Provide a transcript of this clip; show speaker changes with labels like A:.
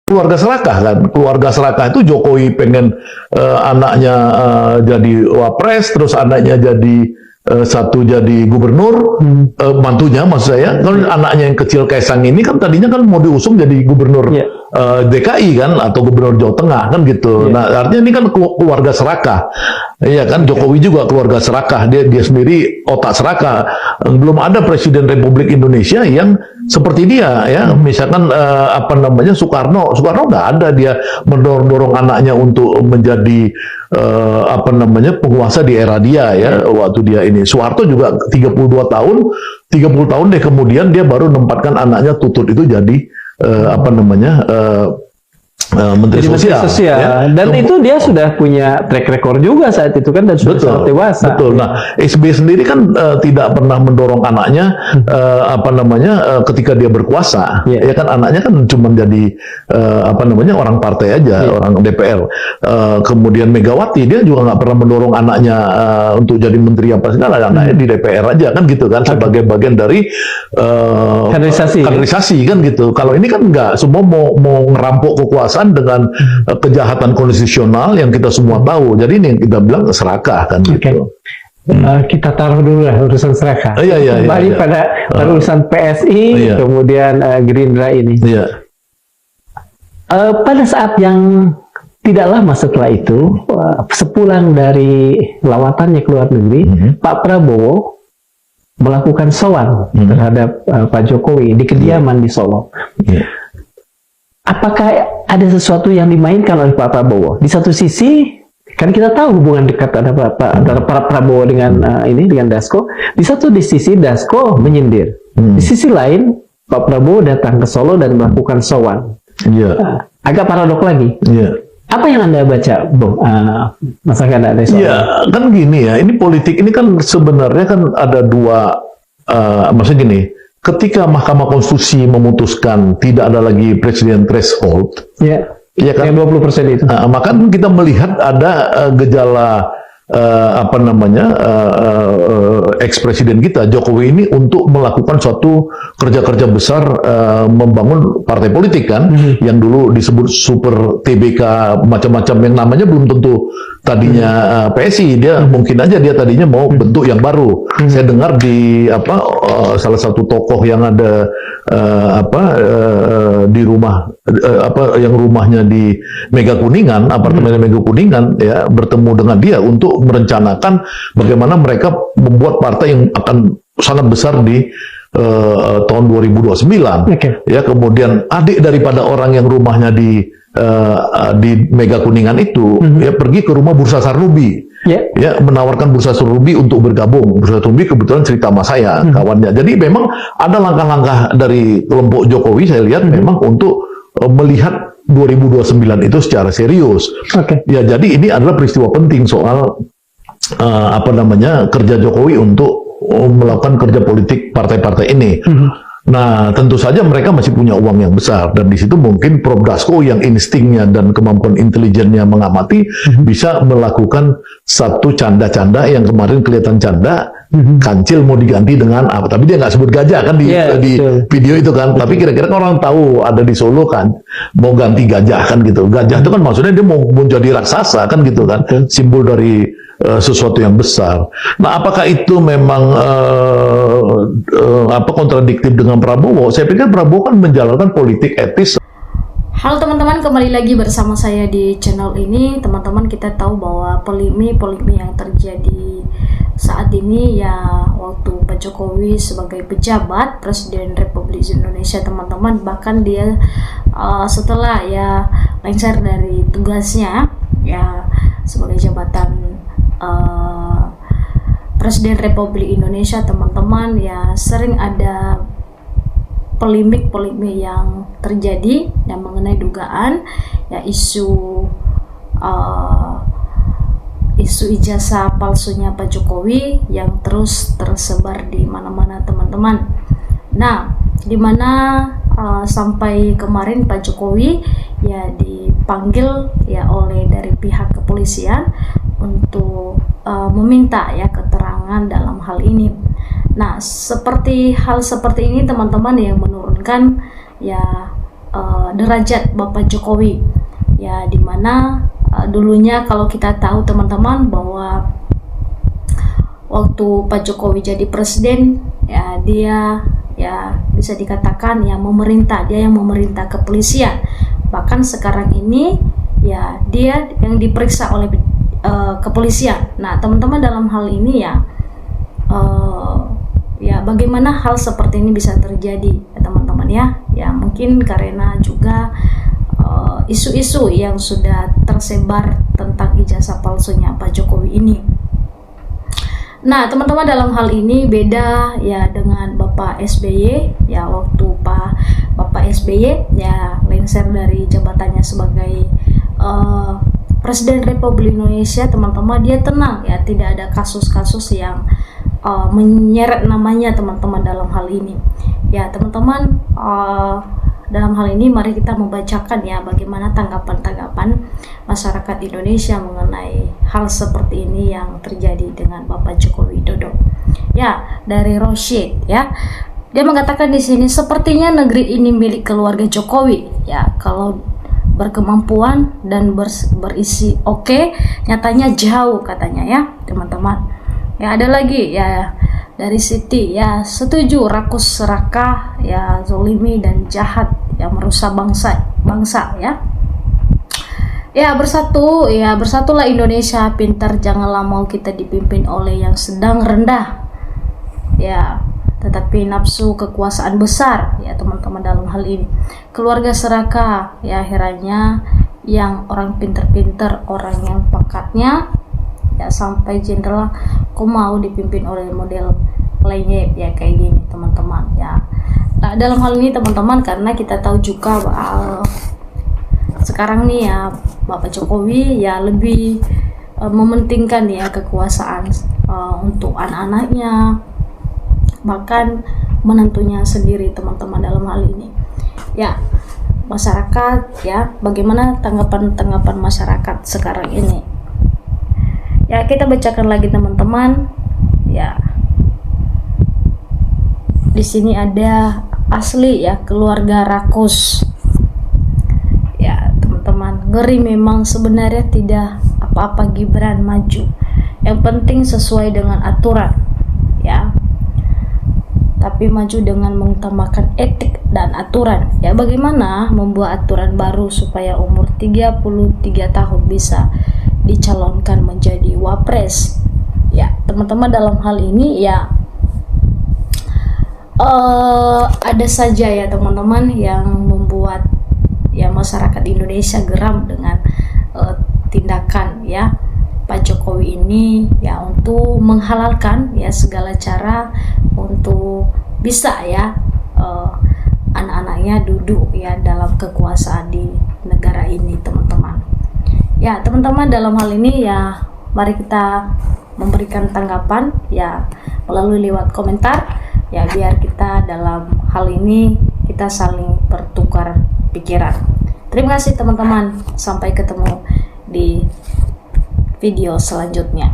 A: keluarga serakah kan. Keluarga serakah itu Jokowi pengen anaknya jadi wapres, terus anaknya jadi satu jadi gubernur, mantunya maksud saya. Kalau anaknya yang kecil Kaisang ini kan tadinya kan mau diusung jadi gubernur DKI kan, atau gubernur Jawa Tengah kan gitu. Nah artinya ini kan keluarga serakah. Iya kan, Jokowi juga keluarga serakah, dia sendiri otak serakah. Belum ada presiden Republik Indonesia yang seperti dia ya. Misalkan Soekarno nggak ada dia mendorong anaknya untuk menjadi penguasa di era dia ya, waktu dia ini. Soeharto juga 32 tahun deh kemudian dia baru menempatkan anaknya Tutut itu jadi Menteri Sosial.
B: Ya. Dan itu dia sudah punya track record juga saat itu kan, dan sudah sangat dewasa. Betul.
A: Nah, SBY sendiri kan tidak pernah mendorong anaknya ketika dia berkuasa. Ya kan, anaknya kan cuma jadi orang partai aja, orang DPR. Kemudian Megawati dia juga nggak pernah mendorong anaknya untuk jadi menteri apa segala, anaknya di DPR aja kan gitu kan, sebagai bagian dari kaderisasi kan gitu. Kalau ini kan nggak, semua mau ngerampok kekuasaan dengan kejahatan konstitusional yang kita semua tahu. Jadi ini yang kita bilang serakah kan gitu.
B: Kita taruh dulu lah urusan serakah. Kembali pada urusan PSI, kemudian Gerindra ini. Pada saat yang tidak lama setelah itu, sepulang dari lawatannya ke luar negeri, Pak Prabowo melakukan sowan terhadap Pak Jokowi di kediaman di Solo. Apakah ada sesuatu yang dimainkan oleh Pak Prabowo? Di satu sisi, kan kita tahu hubungan dekat antara Pak Prabowo dengan dengan Dasko. Di sisi Dasko menyindir. Di sisi lain, Pak Prabowo datang ke Solo dan melakukan sowan. Agak paradok lagi. Apa yang Anda baca, Bung? Mas Angga, ada soal?
A: Ya, kan gini ya. Ini politik ini kan sebenarnya kan ada dua. Maksudnya gini. Ketika Mahkamah Konstitusi memutuskan tidak ada lagi presiden threshold, ya kan,
B: yang 20% itu,
A: maka kita melihat ada gejala ex-presiden kita Jokowi ini untuk melakukan suatu kerja-kerja besar, membangun partai politik kan, yang dulu disebut super TBK macam-macam, yang namanya belum tentu tadinya PSI, dia mungkin aja dia tadinya mau bentuk yang baru. Saya dengar di salah satu tokoh yang ada di rumah yang rumahnya di Mega Kuningan, apartemen Mega Kuningan ya, bertemu dengan dia untuk merencanakan bagaimana mereka membuat partai yang akan sangat besar di tahun 2029. Ya, kemudian adik daripada orang yang rumahnya di Mega Kuningan itu ya pergi ke rumah Bursa Sarnubi. Ya, menawarkan Bursa Sarnubi untuk bergabung. Bursa Sarnubi kebetulan cerita sama saya, kawannya. Jadi memang ada langkah-langkah dari kelompok Jokowi, saya lihat memang untuk melihat 2029 itu secara serius. Ya, jadi ini adalah peristiwa penting soal kerja Jokowi untuk melakukan kerja politik partai-partai ini. Nah, tentu saja mereka masih punya uang yang besar, dan di situ mungkin Prof. Dasko yang instingnya dan kemampuan intelijennya mengamati bisa melakukan satu canda-canda yang kemarin kelihatan canda, kancil mau diganti dengan apa, tapi dia nggak sebut gajah kan di video itu kan, tapi kira-kira orang tahu ada di Solo kan mau ganti gajah kan gitu. Gajah itu kan maksudnya dia mau menjadi raksasa kan gitu kan, simbol dari sesuatu yang besar. Nah, apakah itu memang kontradiktif dengan Prabowo? Saya pikir Prabowo kan menjalankan politik etis.
C: Halo teman-teman, kembali lagi bersama saya di channel ini. Teman-teman, kita tahu bahwa polemik yang terjadi saat ini ya, waktu Pak Jokowi sebagai pejabat Presiden Republik Indonesia, teman-teman, bahkan dia setelah ya lengser dari tugasnya ya sebagai jabatan Presiden Republik Indonesia, teman-teman, ya sering ada polemik yang terjadi yang mengenai dugaan ya isu ijazah palsunya Pak Jokowi yang terus tersebar di mana-mana, teman-teman. Nah, dimana sampai kemarin Pak Jokowi ya dipanggil ya oleh dari pihak kepolisian untuk meminta ya keterangan dalam hal ini. Nah, hal seperti ini, teman-teman, yang menurunkan ya derajat Bapak Jokowi. Ya, dimana dulunya kalau kita tahu teman-teman bahwa waktu Pak Jokowi jadi presiden, ya dia ya bisa dikatakan ya dia yang memerintah kepolisian. Bahkan sekarang ini ya dia yang diperiksa oleh kepolisian. Nah, teman-teman, dalam hal ini ya ya bagaimana hal seperti ini bisa terjadi ya teman-teman ya. Ya mungkin karena juga isu-isu yang sudah tersebar tentang ijazah palsunya Pak Jokowi ini. Nah, teman-teman, dalam hal ini beda ya dengan Bapak SBY. Ya, waktu Bapak SBY ya lengser dari jabatannya sebagai Presiden Republik Indonesia, teman-teman, dia tenang ya, tidak ada kasus-kasus yang menyeret namanya, teman-teman, dalam hal ini. Ya, teman-teman, dalam hal ini mari kita membacakan ya bagaimana tanggapan-tanggapan masyarakat Indonesia mengenai hal seperti ini yang terjadi dengan Bapak Joko Widodo. Ya, dari Rosyid ya. Dia mengatakan di sini, sepertinya negeri ini milik keluarga Jokowi. Ya, kalau berkemampuan dan berisi oke, nyatanya jauh, katanya ya, teman-teman. Ya, ada lagi ya dari Siti, ya setuju, rakus serakah, ya zolimi dan jahat, yang merusak bangsa ya. Ya bersatulah Indonesia pintar, janganlah mau kita dipimpin oleh yang sedang rendah ya, tetapi nafsu kekuasaan besar ya teman-teman. Dalam hal ini keluarga serakah ya, herannya yang orang pintar-pintar, orang yang pangkatnya ya sampai jenderal kok mau dipimpin oleh model lainnya ya kayak gini, teman-teman ya. Nah, dalam hal ini teman-teman, karena kita tahu juga sekarang nih ya Bapak Jokowi ya lebih mementingkan ya kekuasaan untuk anak-anaknya, bahkan menentunya sendiri, teman-teman. Dalam hal ini ya masyarakat ya, bagaimana tanggapan masyarakat sekarang ini ya, kita bacakan lagi teman-teman ya. Di sini ada asli ya, keluarga rakus ya teman-teman. Ngeri memang, sebenarnya tidak apa-apa Gibran maju, yang penting sesuai dengan aturan ya, tapi maju dengan mengutamakan etik dan aturan ya. Bagaimana membuat aturan baru supaya umur 33 tahun bisa dicalonkan menjadi wapres ya, teman-teman. Dalam hal ini ya ada saja ya teman-teman yang membuat ya masyarakat Indonesia geram dengan tindakan ya Pak Jokowi ini ya, untuk menghalalkan ya segala cara untuk bisa ya anak-anaknya duduk ya dalam kekuasaan di negara ini, teman-teman. Ya, teman-teman, dalam hal ini ya mari kita memberikan tanggapan ya melalui lewat komentar ya, biar kita dalam hal ini kita saling bertukar pikiran. Terima kasih teman-teman, sampai ketemu di video selanjutnya.